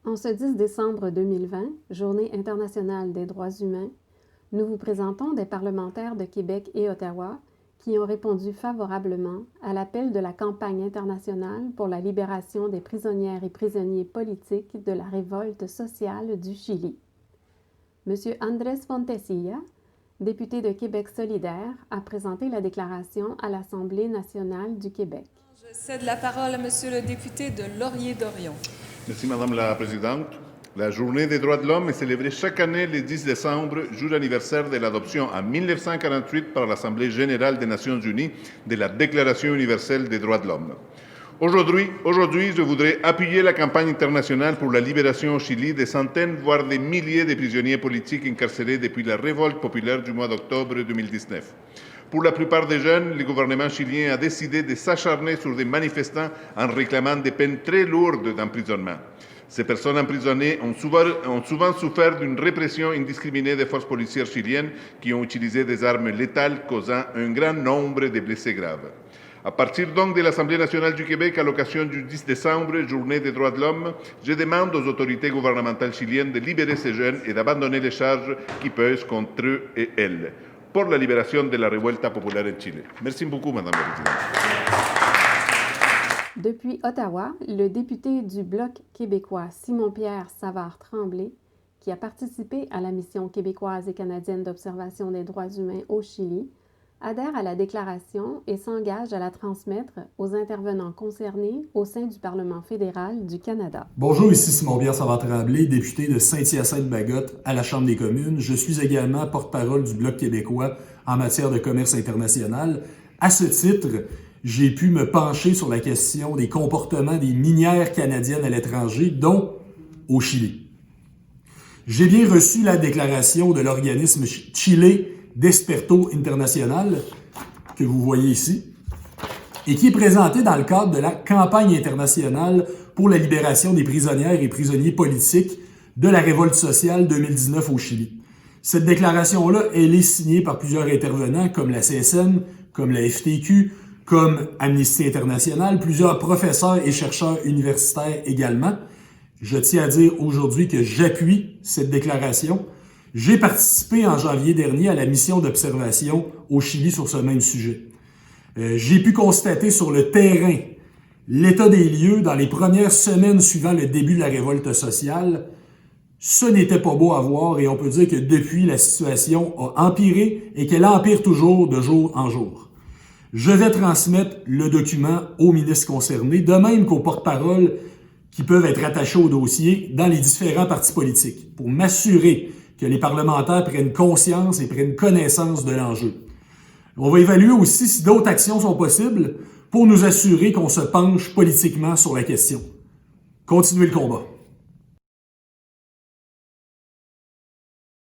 En ce 10 décembre 2020, Journée internationale des droits humains, nous vous présentons des parlementaires de Québec et Ottawa qui ont répondu favorablement à l'appel de la campagne internationale pour la libération des prisonnières et prisonniers politiques de la révolte sociale du Chili. M. Andrés Fontecilla, député de Québec solidaire, a présenté la déclaration à l'Assemblée nationale du Québec. Je cède la parole à M. le député de Laurier-Dorion. Merci, Madame la Présidente. La Journée des droits de l'homme est célébrée chaque année le 10 décembre, jour anniversaire de l'adoption en 1948 par l'Assemblée générale des Nations unies de la Déclaration universelle des droits de l'homme. Aujourd'hui, je voudrais appuyer la campagne internationale pour la libération au Chili des centaines, voire des milliers de prisonniers politiques incarcérés depuis la révolte populaire du mois d'octobre 2019. Pour la plupart des jeunes, le gouvernement chilien a décidé de s'acharner sur des manifestants en réclamant des peines très lourdes d'emprisonnement. Ces personnes emprisonnées ont souvent souffert d'une répression indiscriminée des forces policières chiliennes qui ont utilisé des armes létales, causant un grand nombre de blessés graves. À partir donc de l'Assemblée nationale du Québec, à l'occasion du 10 décembre, Journée des droits de l'homme, je demande aux autorités gouvernementales chiliennes de libérer ces jeunes et d'abandonner les charges qui pèsent contre eux et elles, pour la libération de la révolta populaire en Chili. Merci beaucoup, Madame la Présidente. Depuis Ottawa, le député du Bloc québécois Simon-Pierre Savard-Tremblay, qui a participé à la mission québécoise et canadienne d'observation des droits humains au Chili, adhère à la déclaration et s'engage à la transmettre aux intervenants concernés au sein du Parlement fédéral du Canada. Bonjour, ici Simon-Pierre Savard-Tremblay, député de Saint-Hyacinthe-Bagotte à la Chambre des communes. Je suis également porte-parole du Bloc québécois en matière de commerce international. À ce titre, j'ai pu me pencher sur la question des comportements des minières canadiennes à l'étranger, dont au Chili. J'ai bien reçu la déclaration de l'organisme Chile d'Experto International, que vous voyez ici, et qui est présentée dans le cadre de la campagne internationale pour la libération des prisonnières et prisonniers politiques de la révolte sociale 2019 au Chili. Cette déclaration-là, elle est signée par plusieurs intervenants, comme la CSN, comme la FTQ, comme Amnesty International, plusieurs professeurs et chercheurs universitaires également. Je tiens à dire aujourd'hui que j'appuie cette déclaration. J'ai participé en janvier dernier à la mission d'observation au Chili sur ce même sujet. J'ai pu constater sur le terrain l'état des lieux dans les premières semaines suivant le début de la révolte sociale. Ce n'était pas beau à voir et on peut dire que depuis, la situation a empiré et qu'elle empire toujours de jour en jour. Je vais transmettre le document aux ministres concernés, de même qu'aux porte-paroles qui peuvent être attachés au dossier dans les différents partis politiques, pour m'assurer que les parlementaires prennent conscience et prennent connaissance de l'enjeu. On va évaluer aussi si d'autres actions sont possibles pour nous assurer qu'on se penche politiquement sur la question. Continuez le combat.